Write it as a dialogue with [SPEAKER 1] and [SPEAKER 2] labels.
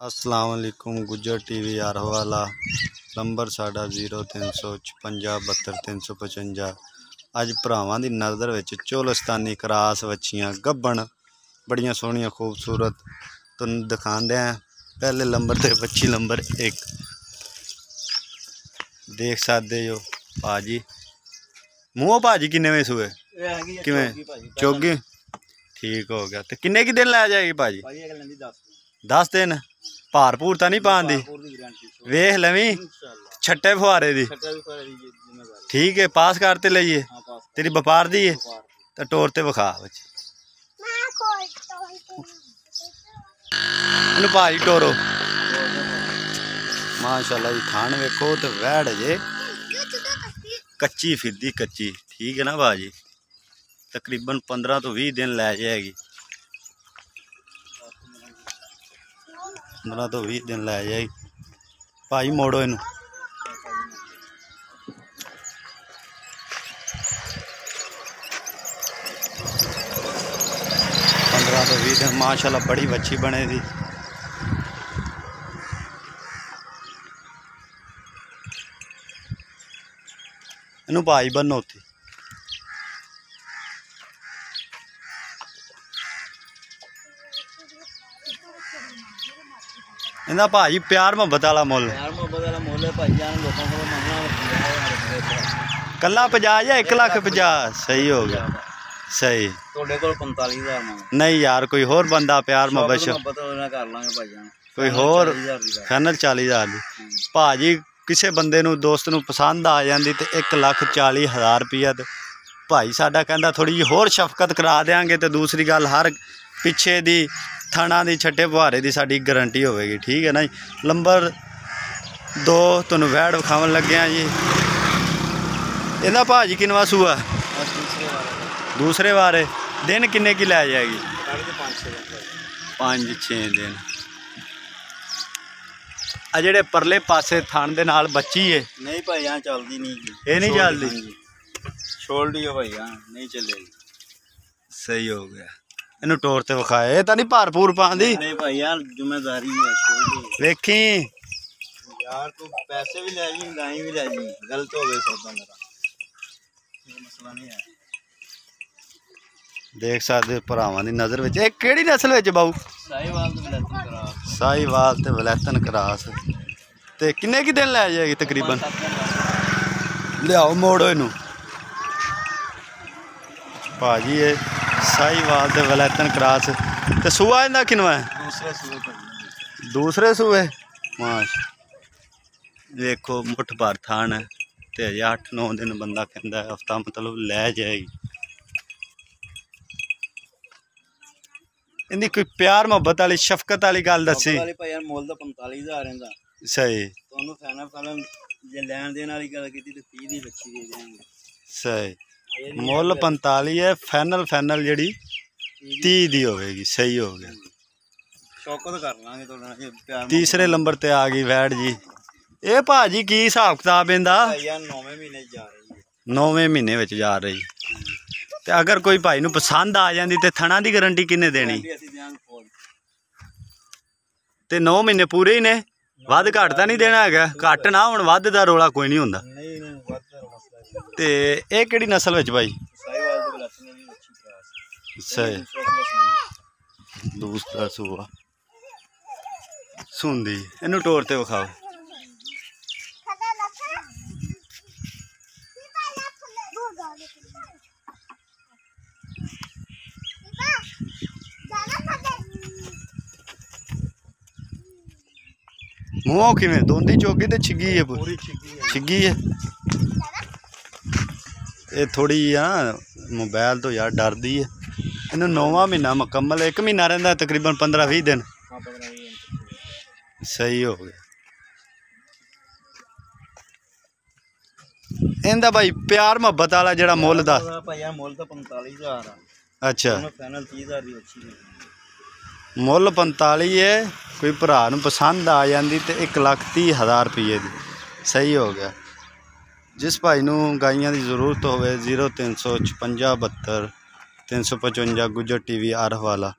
[SPEAKER 1] अस्सलाम वालेकुम। Gujjar TV Vala number साडा 0356 अज भरावां दी नज़र विच चोलस्तानी क्रास वच्छियां गब्बन बड़ियां सोहणियां खूबसूरत तुहानूं दिखांदे हैं। पहले नंबर ते वच्छी नंबर 1 देख सकते हो भाजी। मूँह भाजी किन्ने में सूए किवें चोगी ठीक हो गया। तो किन्ने की दिन लै जाएगी भाजी? 10 दिन। भार भूर तो नहीं पाँदी? वेख लवी छट्टे फुहारे दी ठीक है। पास करते लईए तेरी व्यापार दी है तो टोर ते विखा बच्चे भाजी टोरो माशाल्लाह जी। खान वेखो तो वैड़ जे कच्ची फिरदी कच्ची ठीक है ना भाजी। तकरीबन 15 तो 20 दिन लै जाएगी। 15 तो 20 दिन लै जाएगी भाई। मोड़ो इनू 15 तो 20 दिन माशाल्लाह बड़ी बच्ची बने थी। इनू भाई बनो थी इन्दा भाजी प्यार मुहब्बत वाला मुल कला 50 या 1,50,000 सही हो गया। सही नहीं यार कोई होर बंदा प्यार मुहब्बत कोई होर फाइनल 40,000 दी भाजी। किसी बंदे नूं दोस्त नूं पसंद आ जाती तो 1,40,000 रुपया तो भाई साडा कहंदा थोड़ी जी होर शफकत करा देंगे। तो दूसरी गल हर पिछे दी थाना दी छट्टे फुहारे दी साडी गारंटी होगी ठीक है ना जी। नंबर 2 तुहानूं वैड़ विखावन लगे हैं जी। इहदा भाजी किनवा सूआ? दूसरे बारे दिन किन्ने की लै जाएगी? 5-6 दिन। आ जेड़े परले पासे थान दे नाल बच्ची है नहीं भाई यहाँ चलदी नहीं। ये नहीं चलदी छोड़ दियो भाई यहाँ नहीं चलेगी। सही हो गया। इनू टोर ते विखाए ये तो नहीं भार भूर पाँदी? नहीं भाई यार जिम्मेदारी है वेखी यार। तू पैसे भी ले जी गाई भी ले जी गलत हो गए सौदा मेरा मसला नहीं है। देख सकते भरावां दी नज़र विच केड़ी नस्ल विच बाऊ? साहीवाल ते वलैतन क्रास। ते किन्ने की दिन लै जाएगी तकरीबन? लियाओ मोड़ो इनू भाजी। ये साहीवाल ते वलैतन क्रास। ते सूआ इंदा किनवा है? दूसरे सूए माश देखो मुठ भर थान है ते 8-9 दिन बंदा कहता है हफ्ता मतलब लै जाएगी। इनकी कोई प्यार मुहब्बत वाली शफकत वाली गल दसी। सही सही मुल 45 है। फाइनल जी 30 दी होगी। सही हो गया। तीसरे नंबर ते आ गई वैड़ जी। ये भाजी की हिसाब किताब इनदा? 9वें महीने विच जा रही। ते अगर कोई भाई नूं पसंद आ जाती तो थणा की गारंटी किन्ने देनी? ते 9 महीने पूरे ही ने वध घट तो नहीं देना है? घट ना हुण वध दा रोला कोई नहीं हुंदा। ते ये किहड़ी नस्ल विच भाई? सही दूसरा सूआ सुंदी। इनू टोर ते विखाओ। मूँह किवें दोंदी चोगी तो छिगी है पूरी छिगी है। ये थोड़ी ना मोबाइल तो यार डरदी है। इन्हू 9वां महीना मुकम्मल 1 महीना रहिंदा तकरीबन 15-20 दिन। सही हो गया। इनका भाई प्यार मुहब्बत वाला जेड़ा मुल दा मुल तो 45,000। अच्छा मुल 45 है। कोई भरा नूं पसंद आ जाती तो 1,30,000 रुपये दी। सही हो गया। जिस भाई नूं गाइयां की जरूरत हो 0356 72 355 गुज्जर टीवी आरवाला